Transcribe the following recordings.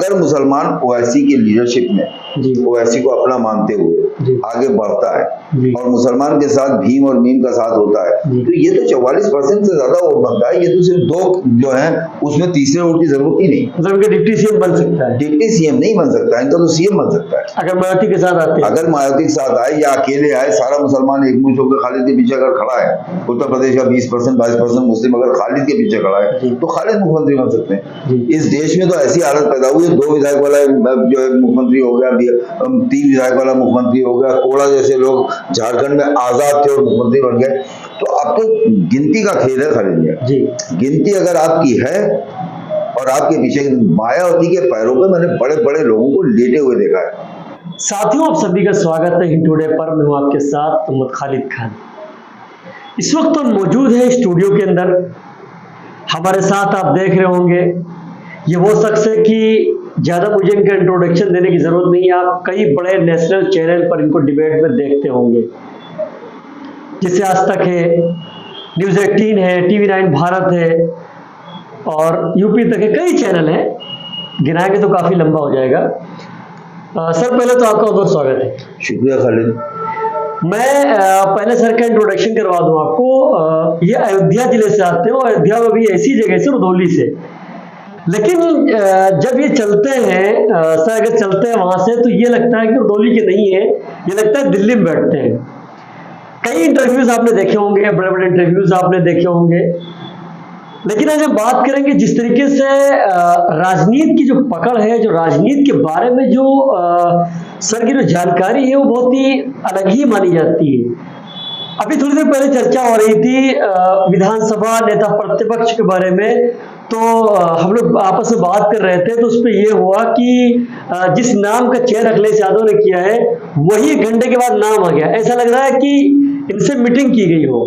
अगर मुसलमान ओवैसी की लीडरशिप में ओवैसी को अपना मानते हुए आगे बढ़ता है और मुसलमान के साथ भीम और मीम का साथ होता है तो ये तो 44% से ज्यादा वोट बनता है। ये तो सिर्फ 2 जो है उसमें तीसरे वोट की जरूरत ही नहीं। मतलब डिप्टी सीएम बन सकता है? डिप्टी सीएम नहीं बन सकता है, इनका तो सीएम बन सकता है अगर मायावती के साथ आते हैं। अगर मायावती के साथ आए या अकेले आए, सारा मुसलमान एक मुश्त होकर खालिद के पीछे अगर खड़ा है, उत्तर प्रदेश का 20% 22% मुस्लिम अगर खालिद के पीछे खड़ा है तो खालिद मुख्यमंत्री बन सकते हैं। इस देश में तो ऐसी हालत पैदा हुई है, 2 विधायक वाला जो है मुख्यमंत्री हो गया, 3 विधायक वाला मुख्यमंत्री हो गया, कोड़ा जैसे लोग झारखंड में आजाद थे और मुख्यमंत्री बन गए। तो अब तो गिनती का खेल है खालिद। गिनती अगर आपकी है और आपके पीछे मायावती के पैरों पे मैंने बड़े बड़े लोगों को लेटे हुए देखा है। साथियों, आप सभी का स्वागत है हिंद टुडे पर। मैं हूं आपके साथ मोहम्मद खालिद खान। इस वक्त हम मौजूद है स्टूडियो के अंदर। हमारे साथ आप देख रहे होंगे ये वो शख्स है कि ज्यादा मुझे इनका इंट्रोडक्शन देने की जरूरत नहीं है। आप कई बड़े नेशनल चैनल पर इनको डिबेट में देखते होंगे, जैसे आज तक है, न्यूज़ 18 है, TV9 भारत है और यूपी तक है, कई चैनल हैं, गिनाएंगे तो काफी लंबा हो जाएगा। सर, पहले तो आपका बहुत स्वागत है। शुक्रिया खालिद। मैं पहले सर का इंट्रोडक्शन करवा दूं आपको। ये अयोध्या जिले से आते हो। अयोध्या में भी ऐसी जगह से, रुधौली से, लेकिन जब ये चलते हैं सर, अगर चलते हैं वहां से तो ये लगता है कि रुधौली के नहीं है, ये लगता है दिल्ली में बैठते हैं। कई इंटरव्यूज आपने देखे होंगे, बड़े बड़े इंटरव्यूज आपने देखे होंगे, लेकिन आज हम बात करेंगे जिस तरीके से राजनीति की जो पकड़ है, जो राजनीति के बारे में जो सर की जो जानकारी है वो बहुत ही अलग ही मानी जाती है। अभी थोड़ी देर पहले चर्चा हो रही थी विधानसभा नेता प्रतिपक्ष के बारे में, तो हम लोग आपस में बात कर रहे थे तो उस पर यह हुआ कि जिस नाम का चयन अखिलेश यादव ने किया है वही 1 घंटे के बाद नाम आ गया। ऐसा लग रहा है कि इनसे मीटिंग की गई हो।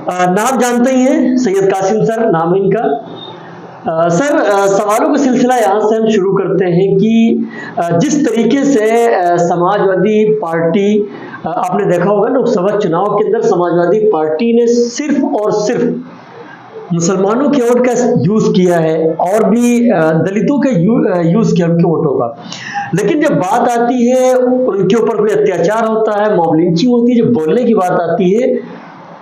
नाम जानते ही हैं, सैयद कासिम सर नाम है इनका। सर, सवालों का सिलसिला यहाँ से हम शुरू करते हैं कि जिस तरीके से समाजवादी पार्टी, आपने देखा होगा लोकसभा चुनाव के अंदर समाजवादी पार्टी ने सिर्फ और सिर्फ मुसलमानों के वोट का यूज किया है और भी दलितों का यूज किया उनके वोटों का, लेकिन जब बात आती है उनके ऊपर कोई अत्याचार होता है, मॉब लिंचिंग होती है, जब बोलने की बात आती है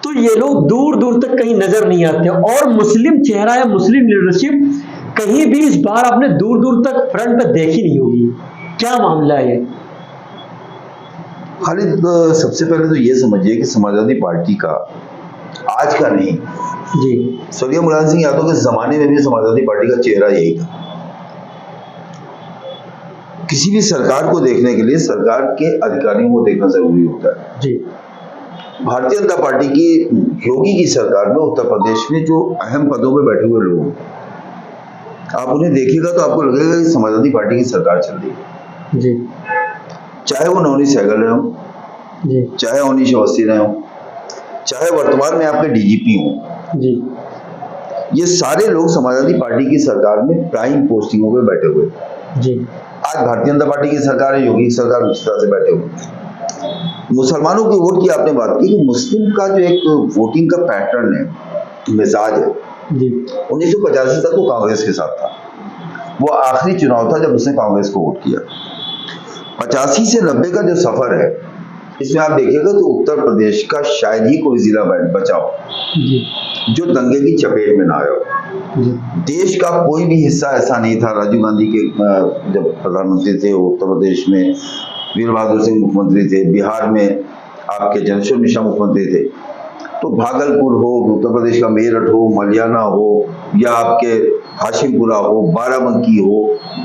तो ये लोग दूर दूर तक कहीं नजर नहीं आते। और मुस्लिम चेहरा या मुस्लिम लीडरशिप कहीं भी इस बार आपने दूर दूर तक फ्रंट पे देखी नहीं होगी। क्या मामला है? खालिद, सबसे पहले तो ये समझिए कि समाजवादी पार्टी का आज का नहीं जी, स्वर्गीय मुलायम सिंह यादव के जमाने में भी समाजवादी पार्टी का चेहरा यही था। किसी भी सरकार को देखने के लिए सरकार के अधिकारियों को देखना जरूरी होता है जी। भारतीय जनता पार्टी की योगी की सरकार में उत्तर प्रदेश में जो अहम पदों पे बैठे हुए लोग, आप उन्हें देखिएगा तो आपको लगेगा कि समाजवादी पार्टी की सरकार चल रही है जी। चाहे वो नवनीत सहगल रहे हो जी, चाहे अवनीश अवस्थी रहे हो, चाहे वर्तमान में आपके डीजीपी हो जी, ये सारे लोग समाजवादी पार्टी की सरकार में प्राइम पोस्टिंगों पे बैठे हुए जी। आज भारतीय जनता पार्टी की सरकार है, योगी की सरकार उस तरह से बैठे हुए। मुसलमानों के वोट की आपने बात की कि मुस्लिम का जो एक वोटिंग का पैटर्न है, मिजाज है, 1985 तक वो कांग्रेस के साथ था। वो आखिरी चुनाव था जब उसने कांग्रेस को वोट किया। 85 से 90 का जो सफर है, इसमें आप देखिएगा तो उत्तर प्रदेश का शायद ही कोई जिला बचा हो जो दंगे की चपेट में ना आया। देश का कोई भी हिस्सा ऐसा नहीं था। राजीव गांधी के जब प्रधानमंत्री थे उत्तर प्रदेश में, वीर बहादुर सिंह मुख्यमंत्री थे, बिहार में आपके जनशोर मिश्रा मुख्यमंत्री थे, तो भागलपुर हो, उत्तर प्रदेश का मेरठ हो, मलियाना हो, या आपके हाशिमपुरा हो, बाराबंकी हो,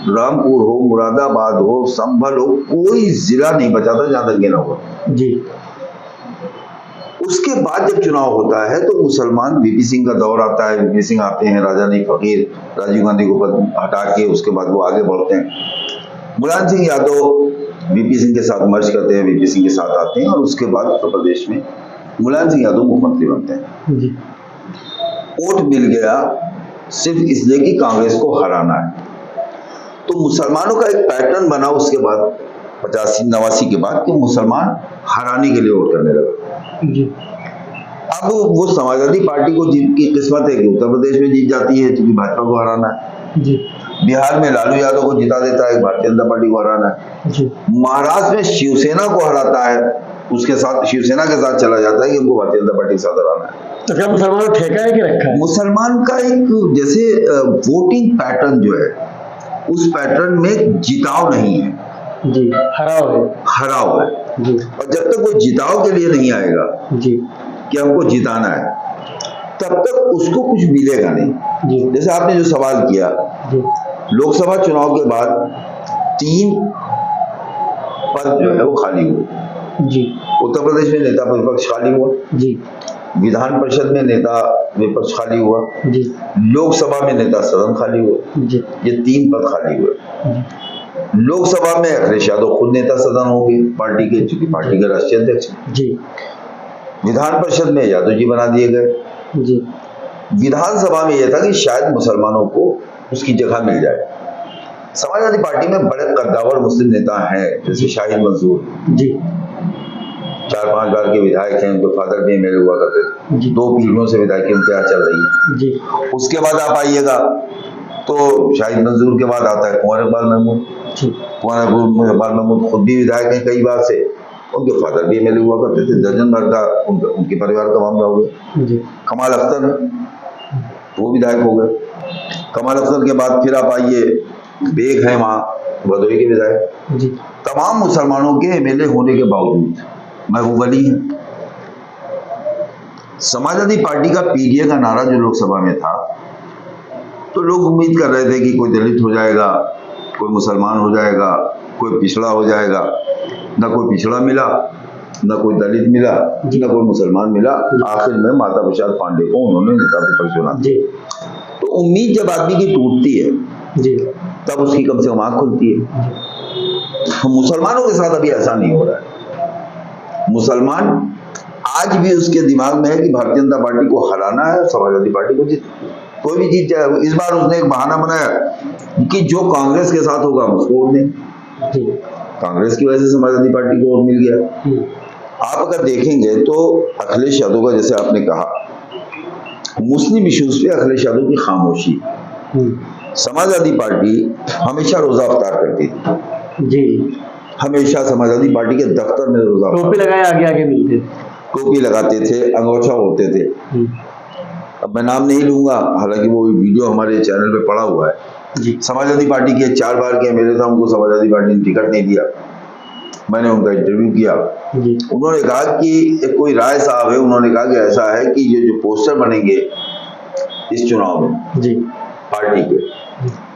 रामपुर हो, मुरादाबाद हो, संभल हो, कोई जिला नहीं बचा था जहां दंगे ना हो जी। उसके बाद जब चुनाव होता है तो मुसलमान, वीपी सिंह का दौर आता है, वीपी सिंह आते हैं, राजा नहीं फकीर, राजीव गांधी को हटा के उसके बाद वो आगे बढ़ते हैं। मुलायम सिंह यादव वीपी सिंह के साथ मर्ज करते हैं, वीपी सिंह के साथ आते हैं और उसके बाद उत्तर प्रदेश में मुलायम सिंह यादव मुख्यमंत्री बनते हैं जी। वोट मिल गया सिर्फ इसलिए कि कांग्रेस को हराना है, तो मुसलमानों का एक पैटर्न बना उसके बाद 85-89 के बाद कि मुसलमान हराने के लिए वोट करने लगा जी। अब वो समाजवादी पार्टी को जीत की किस्मत है कि उत्तर प्रदेश में जीत जाती है क्योंकि भाजपा को हराना है जी। बिहार में लालू यादव को जिता देता है, भारतीय जनता पार्टी को हराना है। जी। महाराष्ट्र में शिवसेना को हराता है, उसके साथ शिवसेना के साथ चला जाता है कि हमको भारतीय जनता पार्टी के साथ हराना है। तो क्या मुसलमानों ने ठेका है कि रखा है? मुसलमान का एक जैसे वोटिंग पैटर्न जो है, उस पैटर्न में जिताव नहीं है जी, हराव है। हराव है। जी। और जब तक वो जिताव के लिए नहीं आएगा जी। कि हमको जिताना है, तब तक उसको कुछ मिलेगा नहीं। जी। जैसे आपने जो सवाल किया, जी। लोकसभा चुनाव के बाद 3 पद जो है वो खाली हुए। जी। उत्तर प्रदेश में नेता प्रतिपक्ष खाली हुआ, जी। विधान परिषद में नेता विपक्ष खाली हुआ, जी। लोकसभा में नेता सदन खाली हुआ। जी। ये 3 पद खाली हुए। लोकसभा में अखिलेश यादव खुद नेता सदन होंगे पार्टी के, चूंकि पार्टी के राष्ट्रीय अध्यक्ष। जी। विधान परिषद में यादव जी बना दिए गए। जी। विधानसभा में यह था कि शायद मुसलमानों को उसकी जगह मिल जाए। समाजवादी पार्टी में बड़े कद्दावर मुस्लिम नेता हैं, जैसे शाहिद मंसूर जी। 4-5 बार के विधायक हैं, उनके फादर भी एमएलए हुआ करते थे। 2 पीढ़ियों से विधायकी उनके यहाँ चल रही है। जी। उसके बाद आप आइएगा तो शाहिद मंसूर के बाद आता है कुंवर इकबाल महमूद। कुंवर इकबाल महमूद खुद भी विधायक हैं कई बार से, उनके फादर भी एमएलए हुआ करते थे। दर्जन भर का उनके परिवार का मामला हो गया। कमाल अख्तर वो विधायक हो गए। कमाल अख्तर के बाद फिर आप आइए, बेग है वहाँ भदोही के विधायक। तमाम मुसलमानों के एमएलए होने के बावजूद महबूब अली है। समाजवादी पार्टी का पीडीए का नारा जो लोकसभा में था, तो लोग उम्मीद कर रहे थे कि कोई दलित हो जाएगा, कोई मुसलमान हो जाएगा, कोई पिछड़ा हो जाएगा। न कोई पिछड़ा मिला, न कोई दलित मिला, न कोई मुसलमान मिला। आखिर में माता प्रसाद पांडे को उन्होंने नेता विपक्ष बना दिया। तो उम्मीद जब आदमी की टूटती है तब उसकी कम से कम आंख खुलती है। मुसलमानों के साथ अभी ऐसा नहीं हो रहा है। मुसलमान आज भी उसके दिमाग में है कि भारतीय जनता पार्टी को हराना है, समाजवादी पार्टी को कोई भी जीत जाए। इस बार उसने एक बहाना बनाया कि जो कांग्रेस के साथ होगा उसको वोट दें। कांग्रेस की वजह से समाजवादी पार्टी को वोट मिल गया। आप अगर देखेंगे तो अखिलेश यादव का, जैसे आपने कहा, मुस्लिम इश्यूज पे अखिलेश यादव की खामोशी। समाजवादी पार्टी हमेशा रोजा अफ्तार करती थी जी। हमेशा समाजवादी पार्टी के दफ्तर में रोजा टोपी लगाए आगे आगे मिलते, टोपी लगाते थे, अंगोछा होते थे। अब मैं नाम नहीं लूंगा, हालांकि वो वीडियो हमारे चैनल पे पड़ा हुआ है जी। समाजवादी पार्टी के 4 बार के एमएलए था, उनको समाजवादी पार्टी ने टिकट नहीं दिया। मैंने उनका इंटरव्यू किया जी। उन्होंने कहा कि कोई राय साहब है, उन्होंने कहा कि ऐसा है कि जो पोस्टर बनेंगे इस चुनाव में जी पार्टी के,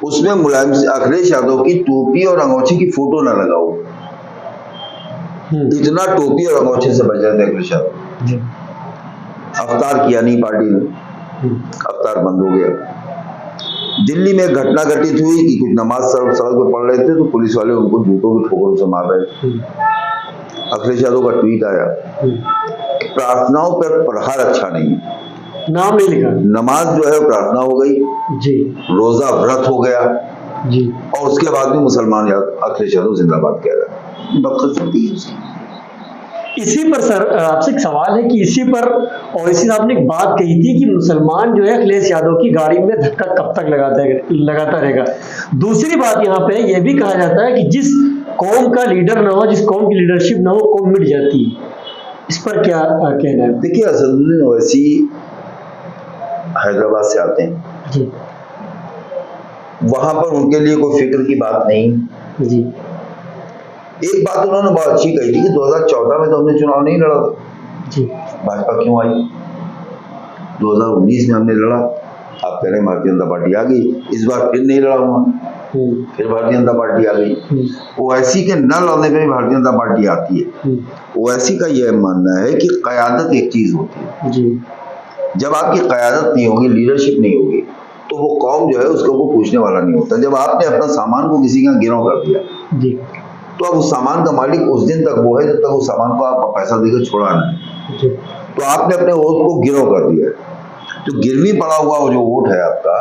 उसमें मुलायम से अखिलेश यादव की टोपी और अंगोछे की फोटो ना लगाओ। इतना टोपी और अंगोछे से बच जाते अखिलेश यादव। अवतार किया नहीं पार्टी ने, अवतार बंद हो गया। दिल्ली में घटना घटित हुई कि कुछ नमाज सड़क पे पढ़ रहे थे तो पुलिस वाले उनको जूतों की ठोकरों से मार रहे थे। अखिलेश यादव का ट्वीट आया, प्रार्थनाओं पर प्रहार अच्छा नहीं है, नाम नहीं लिखा। नमाज जो है प्रार्थना हो गई जी, रोजा व्रत हो गया जी, और उसके बाद भी मुसलमान अखिलेश यादव जिंदाबाद कह रहा है। बदकिस्मती है उसकी। इसी पर सर आपसे एक सवाल है कि इसी पर और इसी आपने एक बात कही थी कि मुसलमान जो है अखिलेश यादव की गाड़ी में धक्का कब तक लगाता रहेगा। दूसरी बात यहाँ पे यह भी कहा जाता है कि जिस कौम का लीडर ना हो, जिस कौम की लीडरशिप ना हो, कौम मिट जाती है। इस पर क्या कहना है? देखिए, असदुद्दीन ओवैसी हैदराबाद से आते हैं जी, वहां पर उनके लिए कोई फिक्र की बात नहीं जी। एक बात उन्होंने बहुत अच्छी कही थी कि 2014 में तो हमने चुनाव नहीं लड़ा जी, भाजपा क्यों आई? 2019 में हमने लड़ा, आप कह रहे हैं भारतीय जनता पार्टी आ गई, इस बार फिर नहीं लड़ा हुआ, फिर भारतीय जनता पार्टी आ गई। ओवैसी के न लड़ने पे भी भारतीय जनता पार्टी आती है। ओवैसी का यह मानना है कि क़यादत एक चीज होती है जी, जब आपकी क़यादत नहीं होगी, लीडरशिप नहीं होगी, तो वो कौम जो है उसको वो पूछने वाला नहीं होता। जब आपने अपना सामान को किसी का गिरव कर दिया जी, तो अब उस सामान का मालिक उस दिन तक वो है जब तक उस सामान को आप पैसा देकर छुड़ाना है। तो आपने अपने वोट को गिरव कर दिया, तो गिरवी पड़ा हुआ वो जो वोट है आपका,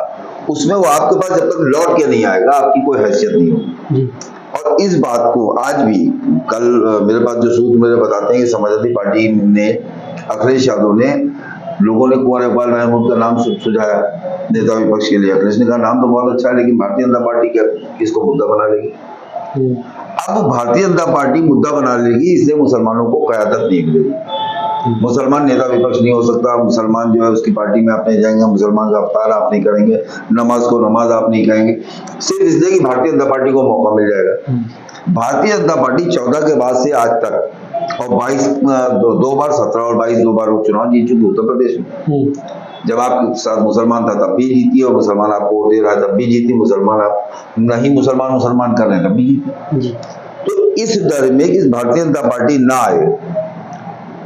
उसमें वो आपके पास जब तक लौट के नहीं आएगा आपकी कोई हैसियत नहीं होगी। और इस बात को आज भी, कल मेरे पास जो सूत्र मेरे बताते हैं कि समाजवादी पार्टी ने, अखिलेश यादव ने, लोगों ने कुंवर इकबाल महमूद का नाम सुझाया, नेता विपक्ष के लिए। अखिलेश ने कहा नाम तो बहुत अच्छा है, लेकिन भारतीय जनता पार्टी क्या इसको मुद्दा बना लेगी। अब भारतीय जनता पार्टी मुद्दा बना लेगी, इसलिए मुसलमानों को क़यादत नहीं मिलेगी। मुसलमान नेता विपक्ष नहीं हो सकता, मुसलमान जो है उसकी पार्टी में आप नहीं जाएंगे, मुसलमान का अवतार आप नहीं करेंगे, नमाज को नमाज आप नहीं कहेंगे, सिर्फ इसलिए कि भारतीय जनता पार्टी को मौका मिल जाएगा। भारतीय जनता पार्टी 14 के बाद से आज तक और 22 दो बार 17 और 22 दो बार उपचुनाव जीत चुकी उत्तर प्रदेश में। जब आपके साथ मुसलमान था तब भी जीती, और मुसलमान आपको वोट दे रहा है तब भी जीती, मुसलमान आप नहीं मुसलमान कर रहे हैं तब भी जीती। तो इस डर में कि भारतीय जनता पार्टी ना आए,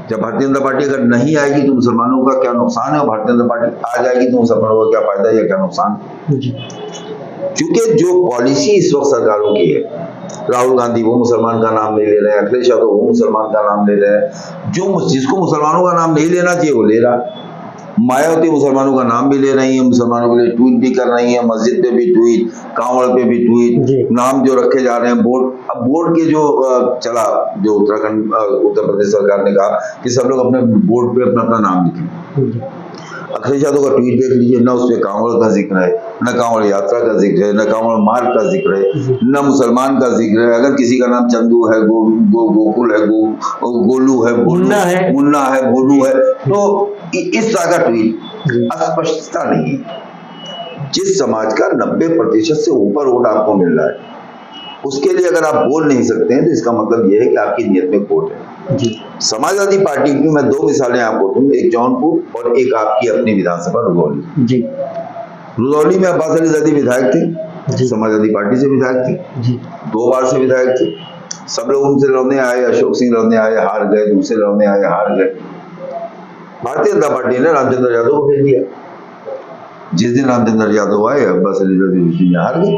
जब भारतीय जनता पार्टी अगर नहीं आएगी तो मुसलमानों का क्या नुकसान है, और भारतीय जनता पार्टी आ जाएगी तो मुसलमानों का क्या फायदा है या क्या नुकसान। क्योंकि जो पॉलिसी इस वक्त सरकारों की है, राहुल गांधी वो मुसलमान का नाम नहीं ले रहे हैं, अखिलेश यादव वो मुसलमान का नाम ले रहे हैं, जो जिसको मुसलमानों का नाम नहीं लेना चाहिए वो ले रहा। मायावती मुसलमानों का नाम भी ले रही है, मुसलमानों के लिए ट्वीट भी कर रही है, मस्जिद पे भी ट्वीट, कांवड़ पे भी ट्वीट, नाम जो रखे जा रहे हैं बोर्ड। अब बोर्ड के जो चला, जो उत्तर प्रदेश सरकार ने कहा कि सब लोग अपने बोर्ड पे अपना अपना नाम लिखें। अखिलेश यादव का ट्वीट देख लीजिए, न उसपे कांवड़ का जिक्र है, न कांवड़ यात्रा का जिक्र है, न कांवड़ मार्ग का जिक्र है, न मुसलमान का जिक्र है। अगर किसी का नाम चंदू है, गोकुल है, गोलू है, मुन्ना है, भोलू है, तो इस तरह का ट्वीट अस्पष्टता नहीं है। जिस समाज का 90% से ऊपर वोट आपको मिल रहा है, उसके लिए अगर आप बोल नहीं सकते हैं तो इसका मतलब यह है कि आपकी नियत में खोट है। समाजवादी पार्टी की मैं 2 मिसालें आपको दूं, एक जौनपुर और एक आपकी अपनी विधानसभा रुधौली। रुधौली में अब्बास अली जरदी विधायक थे, समाजवादी पार्टी से विधायक थे, 2 बार से विधायक थे। सब लोग उनसे लड़ने आए, अशोक सिंह लड़ने आए, हार गए, दूसरे लड़ने आए, हार गए। भारतीय जनता पार्टी ने रामचंद्र यादव को भेज दिया। जिस दिन रामचंद्र यादव आए, अब्बास अली जरदी उस दिन हार गए।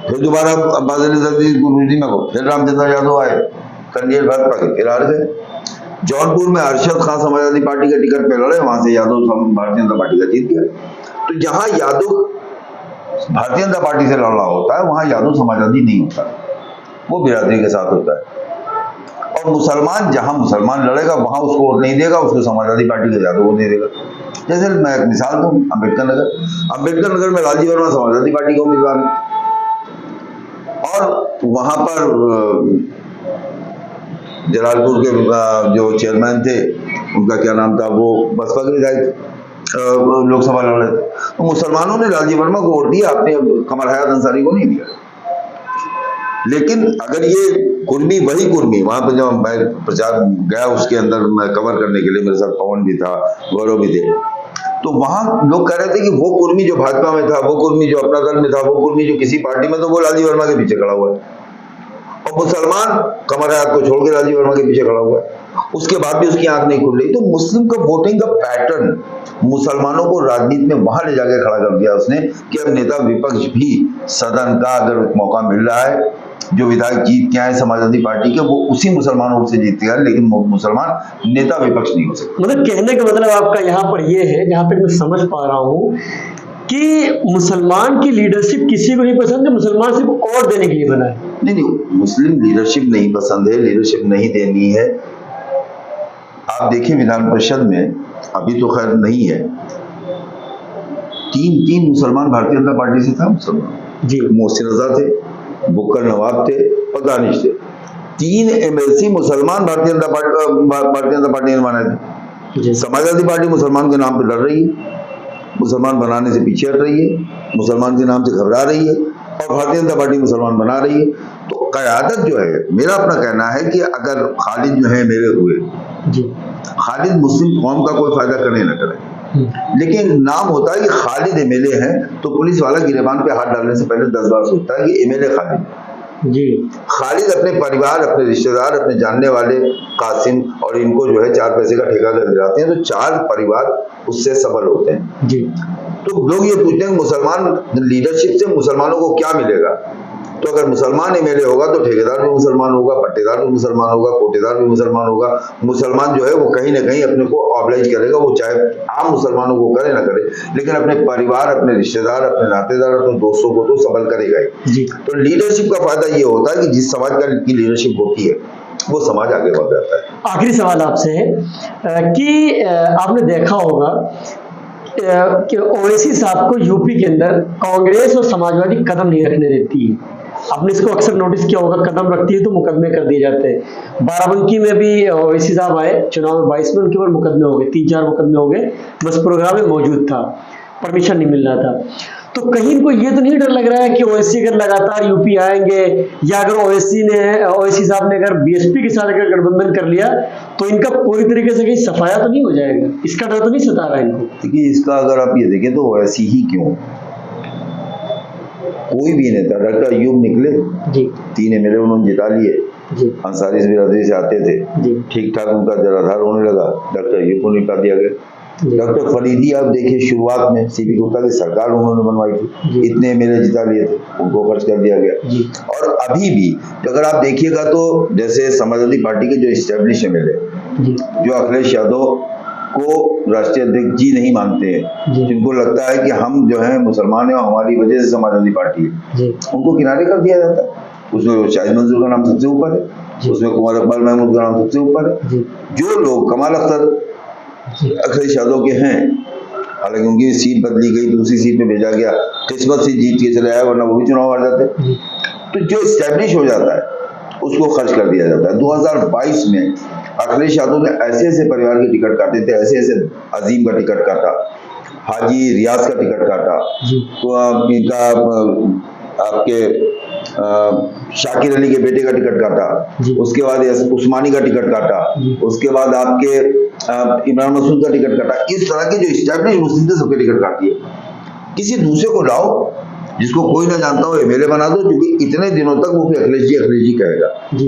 फिर दोबारा अब्बास अली जरदी को फिर रामचंद्र यादव आए, कैंडिडेट भाजपा के, फिर हार गए। जौनपुर में अरशद खान समाजवादी पार्टी के टिकट पे लड़े, वहां से यादव भारतीय जनता पार्टी का जीत गया। तो जहां यादव भारतीय जनता पार्टी से लड़ रहा होता है, वहां यादव समाजवादी नहीं होता, वो बिरादरी के साथ होता है। और मुसलमान जहां मुसलमान लड़ेगा वहां उसको वोट नहीं देगा, उसको समाजवादी पार्टी का यादव वोट नहीं देगा। जैसे मैं एक मिसाल दूं, अम्बेडकर नगर में राजीव वर्मा समाजवादी पार्टी का उम्मीदवार है, और वहां पर जलालपुर के जो चेयरमैन थे, उनका क्या नाम था, वो बसपा के विधायक लोकसभा लड़ रहे थे। तो मुसलमानों ने राजीव वर्मा को वोट दिया, अपने कमर हयात अंसारी को नहीं दिया। लेकिन अगर ये कुर्मी, वही कुर्मी, वहां पर जब मैं प्रचार गया उसके अंदर मैं कवर करने के लिए, मेरे साथ पवन भी था, गौरव भी थे, तो वहां लोग कह रहे थे कि वो कुर्मी जो भाजपा में था, वो कुर्मी जो अपना दल में था, वो कुर्मी जो किसी पार्टी में, तो वो राजीव वर्मा के पीछे खड़ा हुआ है। और मुसलमान कमर हयात को छोड़ के राजीव वर्मा के पीछे खड़ा हुआ है, उसके बाद भी उसकी आंख नहीं खुल रही। तो मुस्लिम का वोटिंग का पैटर्न मुसलमानों को राजनीति में वहां ले जाके खड़ा कर दिया उसने, कि अब नेता विपक्ष भी सदन का अगर मौका मिल रहा है, जो विधायक जीत के आए समाजवादी पार्टी के, वो उसी मुसलमान वोट से जीत गया, लेकिन मुसलमान नेता विपक्ष नहीं हो सकता। मतलब कहने का मतलब आपका यहाँ पर ये है, जहां तक मैं समझ पा रहा हूँ, कि मुसलमान की लीडरशिप किसी को नहीं पसंद है, मुसलमान सिर्फ वोट देने के लिए बना है। नहीं, मुस्लिम लीडरशिप नहीं पसंद है, लीडरशिप नहीं देनी है। आप देखिए विधान परिषद में अभी तो खैर नहीं है, 3 मुसलमान भारतीय जनता पार्टी से था, मुसलमान जी, मोहसिन रजा थे, बुक्कर नवाब थे और दानिश थे। 3 MLC मुसलमान भारतीय जनता पार्टी ने बनाए थे। समाजवादी पार्टी मुसलमान के नाम पे लड़ रही है, मुसलमान बनाने से पीछे हट रही है, मुसलमान के नाम से घबरा रही है, और भारतीय जनता पार्टी मुसलमान बना रही है। तो क़यादत जो है, मेरा अपना कहना है कि अगर खालिद जो है मेरे हुए, खालिद मुस्लिम कौम का कोई फायदा करे ना करे, लेकिन नाम होता है कि खालिद MLA है, तो पुलिस वाला गिरेबान पे हाथ डालने से पहले 10 बार सोचता है कि MLA खालिद जी। खालिद अपने परिवार, अपने रिश्तेदार, अपने जानने वाले कासिम और इनको जो है 4 पैसे का ठेका कर दिलाते हैं, तो 4 परिवार उससे सफल होते हैं जी। तो लोग ये पूछते हैं मुसलमान लीडरशिप से मुसलमानों को क्या मिलेगा, तो अगर मुसलमान MLA होगा तो ठेकेदार भी मुसलमान होगा, पट्टेदार भी मुसलमान होगा, कोटेदार भी मुसलमान होगा। मुसलमान जो है वो कहीं ना कहीं अपने को ऑब्लाइज करेगा, वो चाहे आम मुसलमानों को करे ना करे, लेकिन अपने परिवार, अपने रिश्तेदार, अपने नातेदार, अपने दोस्तों को तो सबल करेगा ही। तो लीडरशिप का फायदा ये होता है कि जिस समाज की लीडरशिप होती है वो समाज आगे बढ़ जाता है। आखिरी सवाल आपसे है कि आपने देखा होगा कि ओवैसी साहब को यूपी के अंदर कांग्रेस और समाजवादी कदम नहीं रखने देती है। आपने इसको अक्सर नोटिस किया होगा, कदम रखती है तो मुकदमे कर दिए जाते हैं। बाराबंकी में भी ओवैसी साहब आए चुनाव में 22 में, उनके ऊपर मुकदमे हो गए, 3-4 मुकदमे हो गए, बस प्रोग्राम में मौजूद था, परमिशन नहीं मिल रहा था। तो कहीं इनको ये तो नहीं डर लग रहा है कि ओवैसी अगर लगातार यूपी आएंगे, या अगर ओवैसी साहब ने अगर बीएसपी के साथ अगर गठबंधन कर लिया तो इनका पूरी तरीके से कहीं सफाया तो नहीं हो जाएगा? इसका डर तो नहीं सता रहा इनको? देखिए, इसका अगर आप ये देखें तो वैसी ही क्यों, कोई भी नेता, डॉक्टर अयूब निकले जी, 3 एमएलए उन्होंने जिता लिए, जी, अंसारी बिरादरी से आते थे, जी, ठीक ठाक उनका जराधार होने लगा, डॉक्टर अयूब को निपटा दिया गया। जी, डॉक्टर फरीदी आप देखिए, शुरुआत में सीपी गुप्ता की सरकार उन्होंने बनवाई थी, जी। इतने एमएलए जिता लिए थे, उनको खर्च कर दिया गया। जी, और अभी भी अगर आप देखिएगा तो जैसे समाजवादी पार्टी के जो इस्टेब्लिश एमएलए, जी, जो अखिलेश यादव को राष्ट्रीय अध्यक्ष जी नहीं मानते हैं, जी, जिनको लगता है कि हम जो है मुसलमान हैं और हमारी वजह से समाजवादी पार्टी है, जी, उनको किनारे कर दिया जाता है। उसमें शाहिद मंसूर का नाम सबसे ऊपर है, जी। उसमें कुमार इकबाल महमूद का नाम सबसे ऊपर है। जी, जो लोग कमाल अख्तर जी, अखिलेश यादव के हैं, हालांकि उनकी सीट बदली गई, दूसरी सीट में भेजा गया, किस्मत से जीत के चले आए, वरना वो भी चुनाव हार जाते। जी, तो जो स्टैब्लिश हो जाता है उसको खर्च कर दिया जाता है। 2022 में अखिलेश यादव ने ऐसे ऐसे परिवार के टिकट काटे थे, ऐसे ऐसे अजीम का टिकट काटा, हाजी रियाज का टिकट काटा, जी, तो इनका आपके शाकिर अली के बेटे का टिकट काटा, जी। उसके बाद उस्मानी का टिकट काटा, जी। उसके बाद आपके इमरान मसूद का टिकट काटा। इस तरह के जो स्टैब्लिश मुस्लिम थे सबके टिकट काट दिए। किसी दूसरे को लाओ जिसको कोई ना जानता हो, एमएलए बना दो, क्योंकि इतने दिनों तक वो भी अखिलेश जी कहेगा। जी,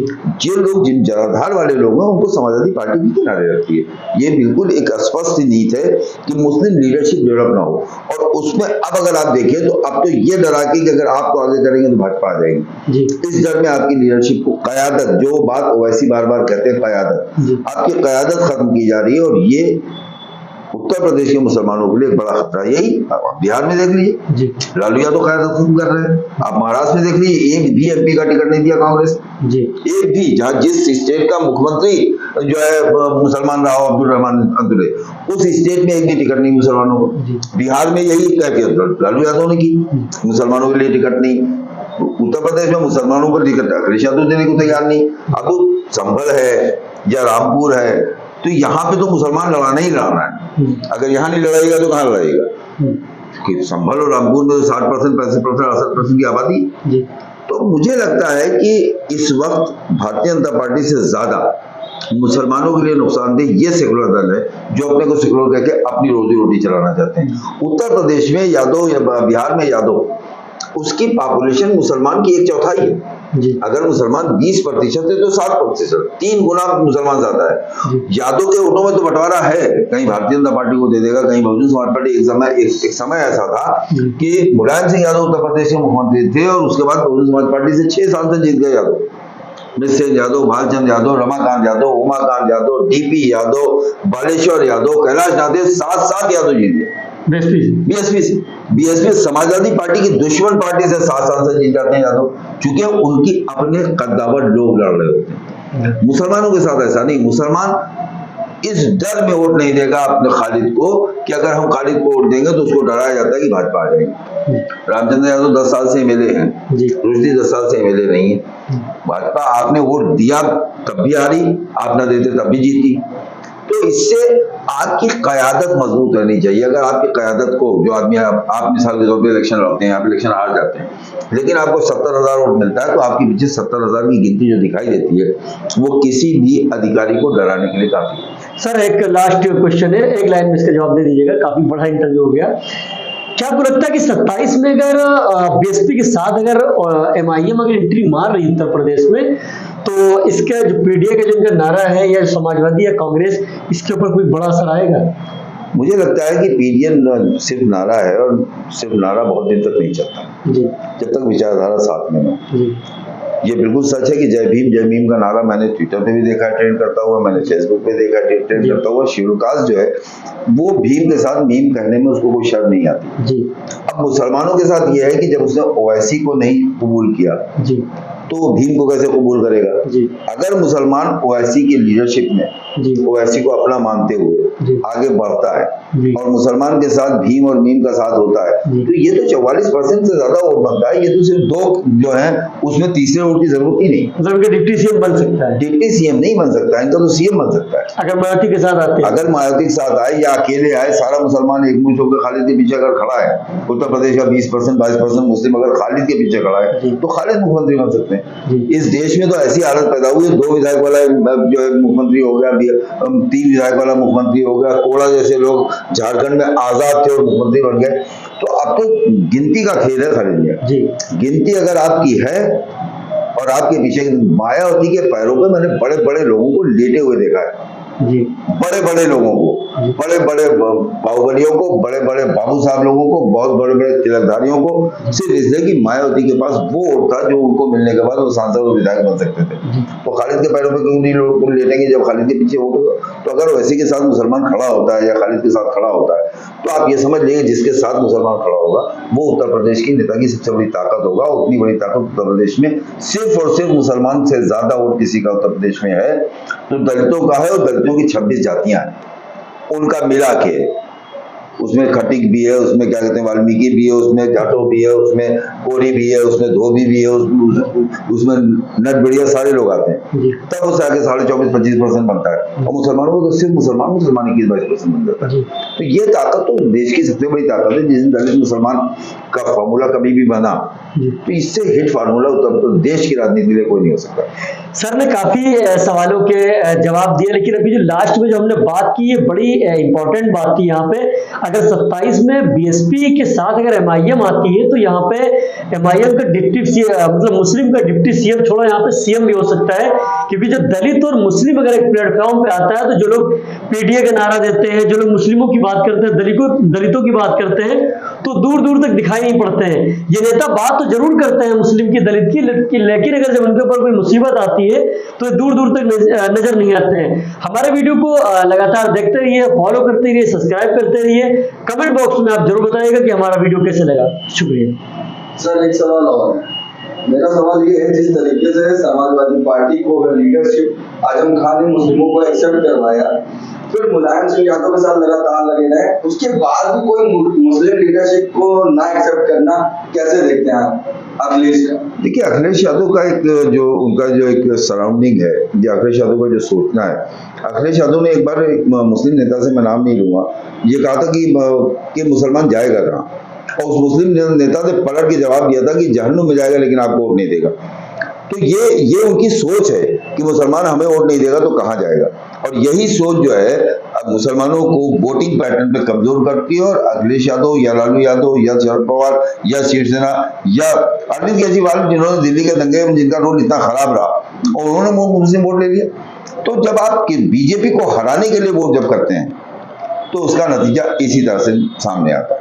जिन जनाधार वाले लोग हैं उनको समाजवादी पार्टी भी किनारे रखती है। ये बिल्कुल एक स्पष्ट नीत है कि मुस्लिम लीडरशिप डेवलप ना हो। और उसमें अब अगर आप देखिए तो अब तो ये डरा के कि अगर आपको आगे करेंगे तो भाजपा आ जाएगी। जी, इस डर में आपकी लीडरशिप को, कयादत, जो बात ओवैसी बार बार कहते हैं, कयादत, जी, आपकी कयादत खत्म की जा रही है। और ये उत्तर प्रदेश के मुसलमानों के लिए एक बड़ा खतरा है। यही आप बिहार में देख लीजिए, जी, लालू यादव कयादत खत्म कर रहे हैं। आप महाराष्ट्र में देख लीजिए, एक भी एमपी का टिकट नहीं दिया कांग्रेस, जी, एक भी, जहाँ जिस स्टेट का मुख्यमंत्री जो है मुसलमान रहा हो, अब्दुल रहमान अंदुले, उस स्टेट में एक भी टिकट नहीं मुसलमानों को। जी, बिहार में यही कैफियत लालू यादव ने की, मुसलमानों के लिए टिकट नहीं। उत्तर प्रदेश में मुसलमानों को टिकट अखिलेश यादव देने को तैयार नहीं। अब संभल है या रामपुर है, तो यहाँ पे तो मुसलमान लड़ाना ही लड़ाना है। अगर यहाँ नहीं लड़ाएगा तो कहाँ लड़ाएगा? कि संभल और रामपुर में तो 60%, 65%, 68% की आबादी। जी, तो मुझे लगता है कि इस वक्त भारतीय जनता पार्टी से ज्यादा मुसलमानों के लिए नुकसानदेह ये सेकुलर दल है जो अपने को सेकुलर कह के अपनी रोजी रोटी चलाना चाहते हैं। उत्तर प्रदेश में यादव या बिहार में यादव, उसकी पॉपुलेशन मुसलमान की 1/4 है। जी, अगर मुसलमान 20% है तो 60%, 3 गुना मुसलमान ज्यादा है। जी, यादव के वोटों में तो बंटवारा है, कहीं भारतीय जनता पार्टी को दे देगा, कहीं बहुजन समाज पार्टी। एक समय ऐसा था कि मुलायम सिंह यादव उत्तर प्रदेश के मुख्यमंत्री थे और उसके बाद बहुजन समाज पार्टी से 6 साल से जीत गए यादव। निश्चय यादव, भालचंद यादव, रमाकांत यादव, उमाकांत यादव, डीपी यादव, बालेश्वर यादव, कैलाश नाथ, 7 यादव जीत गए बीएसपी समाजवादी पार्टी की दुश्मन पार्टी से 7 सांसद जीत जाते हैं यादव, क्योंकि उनकी अपने कद्दावर लोग लड़ रहे होते हैं। मुसलमानों के साथ ऐसा नहीं। मुसलमान इस डर में वोट नहीं देगा अपने खालिद को कि अगर हम खालिद को वोट देंगे तो उसको डराया जाता है कि भाजपा आ जाएगी। रामचंद्र यादव 10 साल से एमएलए हैं, रुश्दी 10 साल से एमएलए नहीं है। भाजपा आपने वोट दिया तब भी हारी, आप ना देते तब भी जीती। तो इससे आपकी कयादत मजबूत रहनी चाहिए। अगर आपकी कयादत को, जो आदमी आप मिसाल के तौर पर इलेक्शन लड़ते हैं, आप इलेक्शन हार जाते हैं, लेकिन आपको 70,000 वोट मिलता है, तो आपके पीछे 70,000 की गिनती जो दिखाई देती है वो किसी भी अधिकारी को डराने के लिए काफी है। सर एक लास्ट क्वेश्चन है, एक लाइन में इसका जवाब दे दीजिएगा, काफी बड़ा इंटरव्यू हो गया। क्या आपको लगता है कि 27 में अगर बीएसपी के साथ अगर एमआईएम अगर एंट्री मार रही उत्तर प्रदेश में, तो इसका जो पीडीए का जो इनका नारा है, या समाजवादी या कांग्रेस, इसके ऊपर कोई बड़ा असर आएगा? मुझे लगता है कि पीडीए सिर्फ नारा है, और सिर्फ नारा बहुत दिन तक नहीं चलता जी, जब तक विचारधारा साथ में हो। जी, ये बिल्कुल सच है कि जय भीम का नारा मैंने ट्विटर पे भी देखा है ट्रेंड करता हुआ, मैंने फेसबुक पे देखा ट्रेंड करता हुआ। शेड्यूल कास्ट जो है वो भीम के साथ मीम कहने में उसको कोई शर्म नहीं आती जी। अब मुसलमानों के साथ ये है कि जब उसने ओवैसी को नहीं कबूल किया जी। तो वो भीम को कैसे कबूल करेगा। जी। अगर मुसलमान ओवैसी की लीडरशिप में जी। ओवैसी को अपना मानते हुए आगे बढ़ता है जी। और मुसलमान के साथ भीम और मीम का साथ होता है तो ये तो 44% से ज्यादा वोट बनता है। ये तो सिर्फ 2 जो है उसमें तीसरे वोट की जरूरत ही नहीं। मतलब डिप्टी सीएम बन सकता है। डिप्टी सीएम नहीं बन सकता, इनका तो सीएम बन सकता है अगर मायावती के साथ आते हैं। अगर मायावती के साथ आए या अकेले आए, सारा मुसलमान एकमुश्त होकर खालिद के पीछे अगर खड़ा है, उत्तर प्रदेश का 20% 22% मुस्लिम अगर खालिद के पीछे खड़ा है तो खालिद मुख्यमंत्री बन सकते हैं। इस देश में तो ऐसी हालत पैदा हुई है, 2 विधायक वाला जो है मुख्यमंत्री हो गया, 3 विधायक वाला मुख्यमंत्री हो गया, कोड़ा जैसे लोग झारखंड में आजाद थे और मुख्यमंत्री बन गए। तो अब तो गिनती का खेल है खालिद में। गिनती अगर आपकी है और आपके पीछे, मायावती के पैरों पे मैंने बड़े बड़े लोगों को लेटे हुए देखा है जी। बड़े बड़े लोगों को, बड़े बड़े बाहुबलियों को, बड़े बड़े बाबू साहब लोगों को, बहुत बड़े बड़े तिलकधारियों को, सिर्फ इसलिए कि मायावती के पास वो वोट था जो उनको मिलने के बाद वो सांसद और विधायक बन सकते थे। तो खालिद के पैरों पे क्यों नहीं लोग लेटेंगे जब खालिद के पीछे वोट होगा। तो अगर वैसे के साथ मुसलमान खड़ा होता है या खालिद के साथ खड़ा होता है तो आप ये समझ लीजिए जिसके साथ मुसलमान खड़ा होगा वो उत्तर प्रदेश की नेता की सबसे बड़ी ताकत होगा। उतनी बड़ी ताकत उत्तर प्रदेश में सिर्फ और सिर्फ मुसलमान से ज्यादा वोट किसी का उत्तर प्रदेश में है तो दलितों का है, और दलितों की 26 जातियां हैं उनका मिला के, उसमें खटिक भी है, उसमें क्या कहते हैं वाल्मीकि भी है, उसमें जाटो भी है, उसमें कोरी भी है, उसमें धोबी भी है, उसमें नट बढ़िया सारे लोग आते हैं, तब उससे आगे 24-25% बनता है। और मुसलमानों को तो सिर्फ मुसलमान 21-22% बन जाता है। तो ये ताकत तो देश की सबसे बड़ी ताकत है। जिस दिन दलित मुसलमान का फार्मूला कभी भी बना तो इससे हिट फार्मूला उत्तर प्रदेश की राजनीति में कोई नहीं हो सकता। सर ने काफी सवालों के जवाब दिए, लेकिन अभी जो लास्ट में जो हमने बात की है बड़ी इंपॉर्टेंट बात थी यहाँ पे। अगर 27 में बीएसपी के साथ अगर एमआईएम आती है तो यहाँ पे एमआईएम का डिप्टी सीएम, मतलब मुस्लिम का डिप्टी सीएम छोड़ो यहाँ पे सीएम भी हो सकता है, क्योंकि जो दलित और मुस्लिम अगर एक प्लेटफॉर्म पे आता है तो जो लोग पीडीए का नारा देते हैं, जो लोग मुस्लिमों की बात करते हैं, दलितों की बात करते हैं, तो दूर दूर तक दिखाई नहीं पड़ते हैं। ये नेता बात तो जरूर करते हैं मुस्लिम की, दलित की, लेकिन अगर जब उनके ऊपर कोई मुसीबत आती है तो दूर दूर तक नजर नहीं आते हैं। हमारे वीडियो को लगातार देखते रहिए, फॉलो करते रहिए, सब्सक्राइब करते रहिए। कमेंट बॉक्स में आप जरूर बताइएगा कि हमारा वीडियो कैसे लगा। शुक्रिया। सर एक सवाल और है, मेरा सवाल ये है, जिस तरीके से समाजवादी पार्टी को लीडरशिप आजम खान ने मुस्लिमों को एक्सेप्ट करवाया, फिर मुलायम सिंह यादव के साथ लगातार लगे रहे, उसके बाद भी कोई मुस्लिम लीडरशिप को ना एक्सेप्ट करना कैसे देखते हैं आप अखिलेश का? देखिए अखिलेश यादव का एक जो उनका जो एक सराउंडिंग है, या अखिलेश यादव का जो सोचना है, अखिलेश यादव ने एक बार एक मुस्लिम नेता से, मैं नाम नहीं लूंगा, ये कहा था कि मुसलमान जाएगा कहाँ, और उस मुस्लिम नेता ने पलट के जवाब दिया था कि जहन्नुम में जाएगा लेकिन आपको वोट नहीं देगा। तो ये उनकी सोच है कि मुसलमान हमें वोट नहीं देगा तो कहाँ जाएगा, और यही सोच जो है अब मुसलमानों को वोटिंग पैटर्न पे कमजोर करती है। और अखिलेश यादव या लालू यादव या शरद पवार या शिवसेना या अरविंद केजरीवाल, जिन्होंने दिल्ली के दंगे में जिनका रोल इतना खराब रहा और उन्होंने मुस्लिम वोट ले लिया, तो जब आप बीजेपी को हराने के लिए वोट जब करते हैं तो उसका नतीजा इसी तरह से सामने आता है।